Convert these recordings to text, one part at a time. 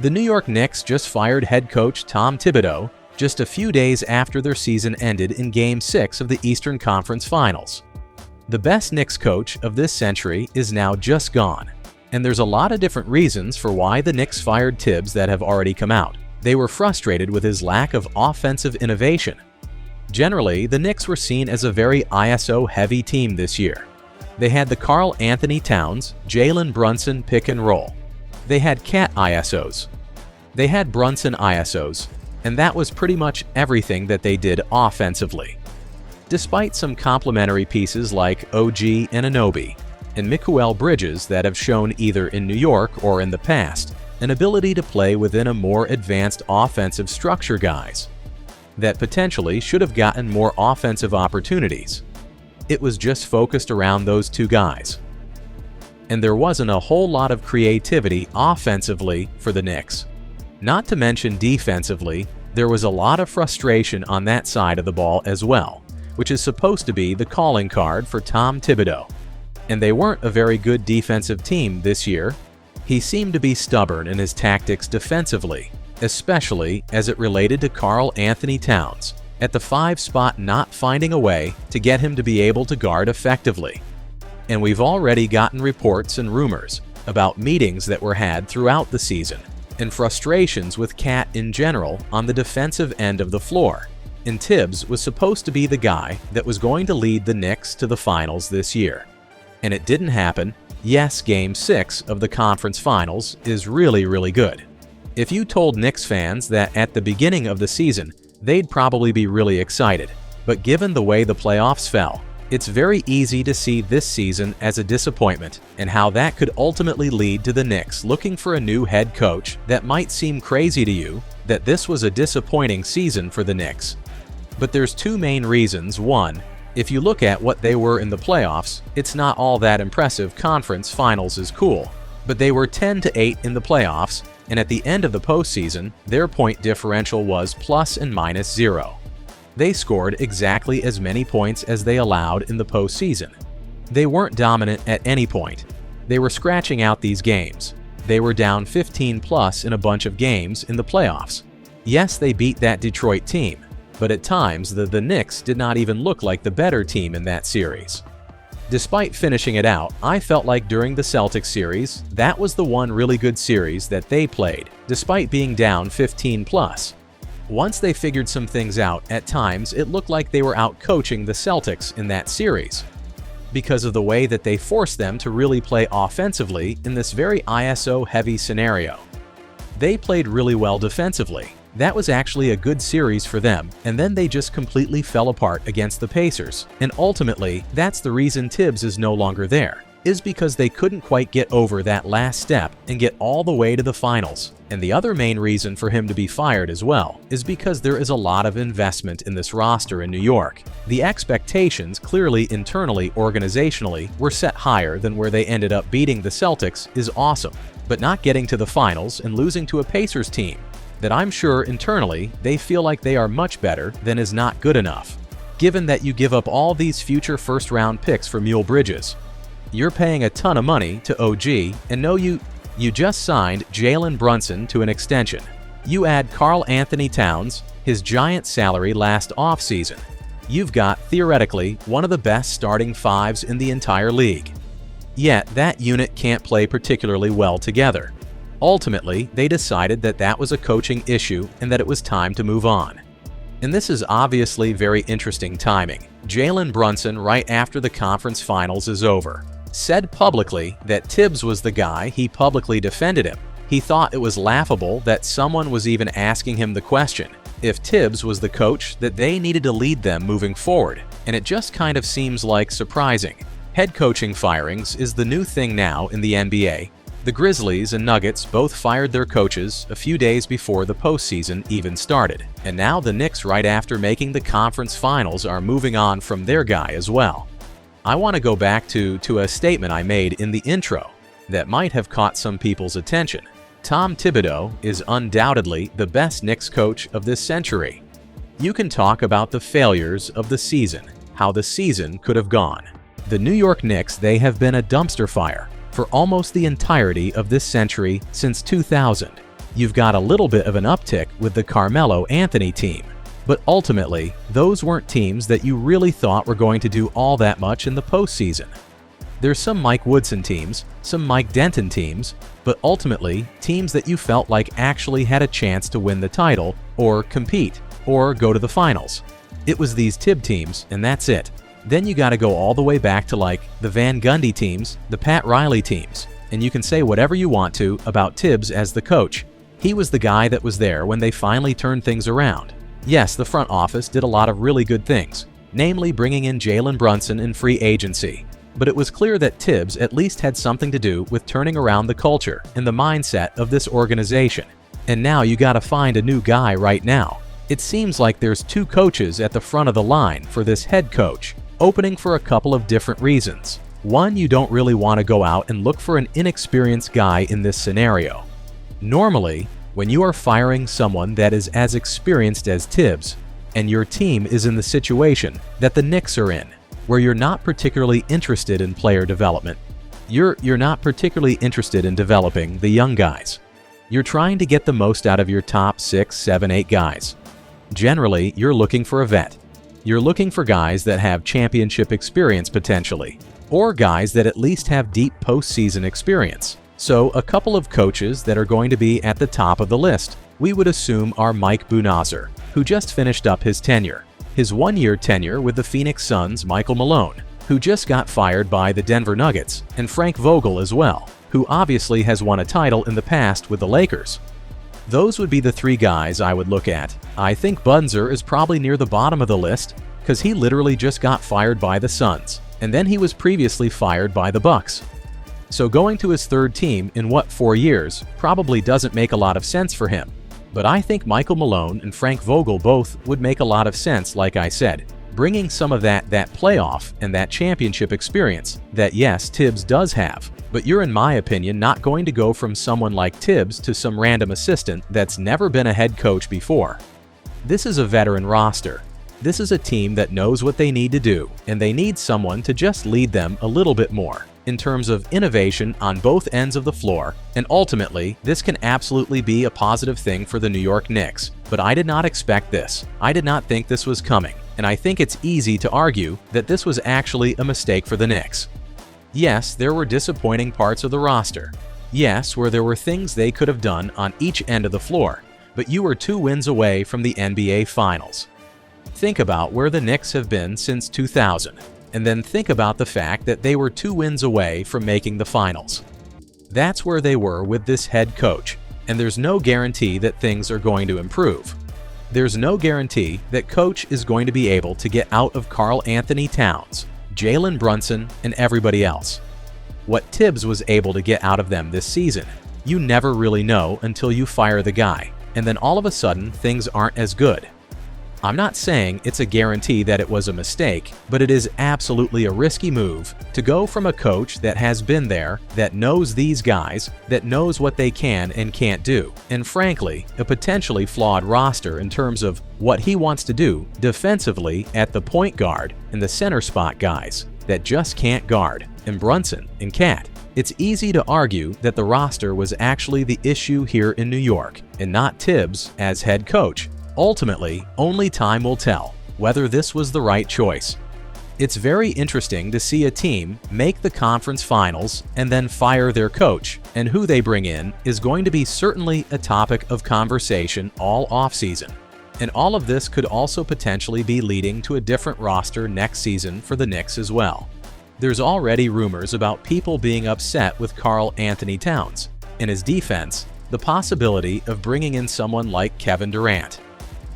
The New York Knicks just fired head coach Tom Thibodeau just a few days after their season ended in Game 6 of the Eastern Conference Finals. The best Knicks coach of this century is now just gone, and there's a lot of different reasons for why the Knicks fired Tibbs that have already come out. They were frustrated with his lack of offensive innovation. Generally, the Knicks were seen as a very ISO-heavy team this year. They had the Karl Anthony Towns, Jalen Brunson pick and roll. They had Cat ISOs. They had Brunson ISOs, and that was pretty much everything that they did offensively. Despite some complementary pieces like OG Anunoby and Mikal Bridges that have shown either in New York or in the past an ability to play within a more advanced offensive structure, guys that potentially should have gotten more offensive opportunities. It was just focused around those two guys. And there wasn't a whole lot of creativity offensively for the Knicks. Not to mention defensively, there was a lot of frustration on that side of the ball as well, which is supposed to be the calling card for Tom Thibodeau. And they weren't a very good defensive team this year. He seemed to be stubborn in his tactics defensively, especially as it related to Karl Anthony Towns at the 5 spot, not finding a way to get him to be able to guard effectively. And we've already gotten reports and rumors about meetings that were had throughout the season and frustrations with Cat in general on the defensive end of the floor. And Tibbs was supposed to be the guy that was going to lead the Knicks to the finals this year. And it didn't happen. Yes, Game 6 of the conference finals is really good. If you told Knicks fans that at the beginning of the season, they'd probably be really excited. But given the way the playoffs fell, it's very easy to see this season as a disappointment and how that could ultimately lead to the Knicks looking for a new head coach. That might seem crazy to you that this was a disappointing season for the Knicks. But there's two main reasons. One, if you look at what they were in the playoffs, it's not all that impressive. Conference finals is cool, but they were 10-8 in the playoffs, and at the end of the postseason, their point differential was plus and minus 0. They scored exactly as many points as they allowed in the postseason. They weren't dominant at any point. They were scratching out these games. They were down 15+ in a bunch of games in the playoffs. Yes, they beat that Detroit team, but at times the Knicks did not even look like the better team in that series. Despite finishing it out, I felt like during the Celtics series, that was the one really good series that they played, despite being down 15+. Once they figured some things out, at times it looked like they were out-coaching the Celtics in that series, because of the way that they forced them to really play offensively in this very ISO-heavy scenario. They played really well defensively. That was actually a good series for them, and then they just completely fell apart against the Pacers. And ultimately, that's the reason Tibbs is no longer there, is because they couldn't quite get over that last step and get all the way to the finals. And the other main reason for him to be fired as well is because there is a lot of investment in this roster in New York. The expectations clearly internally, organizationally, were set higher than where they ended up. Beating the Celtics is awesome, but not getting to the finals and losing to a Pacers team that I'm sure internally they feel like they are much better than is not good enough. Given that you give up all these future first-round picks for Mikal Bridges, you're paying a ton of money to OG, and no, you just signed Jalen Brunson to an extension. You add Karl Anthony Towns, his giant salary last offseason. You've got, theoretically, one of the best starting 5s in the entire league. Yet, that unit can't play particularly well together. Ultimately, they decided that that was a coaching issue and that it was time to move on. And this is obviously very interesting timing. Jalen Brunson, right after the conference finals is over, said publicly that Tibbs was the guy. He publicly defended him. He thought it was laughable that someone was even asking him the question if Tibbs was the coach that they needed to lead them moving forward. And it just kind of seems like surprising. Head coaching firings is the new thing now in the NBA. The Grizzlies and Nuggets both fired their coaches a few days before the postseason even started. And now the Knicks, right after making the conference finals, are moving on from their guy as well. I want to go back to a statement I made in the intro that might have caught some people's attention. Tom Thibodeau is undoubtedly the best Knicks coach of this century. You can talk about the failures of the season, how the season could have gone. The New York Knicks, they have been a dumpster fire for almost the entirety of this century since 2000. You've got a little bit of an uptick with the Carmelo Anthony team. But ultimately, those weren't teams that you really thought were going to do all that much in the postseason. There's some Mike Woodson teams, some Mike Denton teams, but ultimately teams that you felt like actually had a chance to win the title or compete or go to the finals. It was these Tib teams, and that's it. Then you gotta go all the way back to like the Van Gundy teams, the Pat Riley teams, and you can say whatever you want to about Tibbs as the coach. He was the guy that was there when they finally turned things around. Yes, the front office did a lot of really good things, namely bringing in Jalen Brunson in free agency. But it was clear that Tibbs at least had something to do with turning around the culture and the mindset of this organization. And now you gotta find a new guy right now. It seems like there's two coaches at the front of the line for this head coach, opening for a couple of different reasons. One, you don't really want to go out and look for an inexperienced guy in this scenario. Normally, when you are firing someone that is as experienced as Tibbs, and your team is in the situation that the Knicks are in, where you're not particularly interested in player development, you're not particularly interested in developing the young guys. You're trying to get the most out of your top 6, 7, 8 guys. Generally, you're looking for a vet. You're looking for guys that have championship experience potentially, or guys that at least have deep postseason experience. So a couple of coaches that are going to be at the top of the list, we would assume are Mike Budenholzer, who just finished up his tenure. His one-year tenure with the Phoenix Suns' Michael Malone, who just got fired by the Denver Nuggets, and Frank Vogel as well, who obviously has won a title in the past with the Lakers. Those would be the 3 guys I would look at. I think Budenholzer is probably near the bottom of the list because he literally just got fired by the Suns, and then he was previously fired by the Bucks. So going to his 3rd team in 4 years probably doesn't make a lot of sense for him. But I think Michael Malone and Frank Vogel both would make a lot of sense, like I said, bringing some of that playoff and that championship experience that, yes, Tibbs does have. But you're, in my opinion, not going to go from someone like Tibbs to some random assistant that's never been a head coach before. This is a veteran roster. This is a team that knows what they need to do, and they need someone to just lead them a little bit more in terms of innovation on both ends of the floor, and ultimately, this can absolutely be a positive thing for the New York Knicks. But I did not expect this. I did not think this was coming, and I think it's easy to argue that this was actually a mistake for the Knicks. Yes, there were disappointing parts of the roster. Yes, where there were things they could have done on each end of the floor, but you were 2 wins away from the NBA Finals. Think about where the Knicks have been since 2000, and then think about the fact that they were 2 wins away from making the finals. That's where they were with this head coach, and there's no guarantee that things are going to improve. There's no guarantee that coach is going to be able to get out of Karl Anthony Towns, Jalen Brunson, and everybody else. What Tibbs was able to get out of them this season, you never really know until you fire the guy, and then all of a sudden things aren't as good. I'm not saying it's a guarantee that it was a mistake, but it is absolutely a risky move to go from a coach that has been there, that knows these guys, that knows what they can and can't do, and frankly, a potentially flawed roster in terms of what he wants to do defensively at the point guard and the center spot guys that just can't guard, and Brunson and Cat. It's easy to argue that the roster was actually the issue here in New York and not Tibbs as head coach. Ultimately, only time will tell whether this was the right choice. It's very interesting to see a team make the conference finals and then fire their coach, and who they bring in is going to be certainly a topic of conversation all offseason. And all of this could also potentially be leading to a different roster next season for the Knicks as well. There's already rumors about people being upset with Karl Anthony Towns. In his defense, the possibility of bringing in someone like Kevin Durant.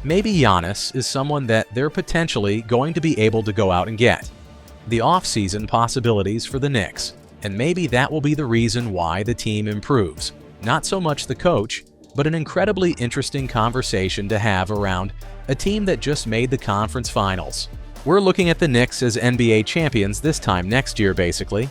Maybe Giannis is someone that they're potentially going to be able to go out and get. The off-season possibilities for the Knicks, and maybe that will be the reason why the team improves. Not so much the coach, but an incredibly interesting conversation to have around a team that just made the conference finals. We're looking at the Knicks as NBA champions this time next year, basically.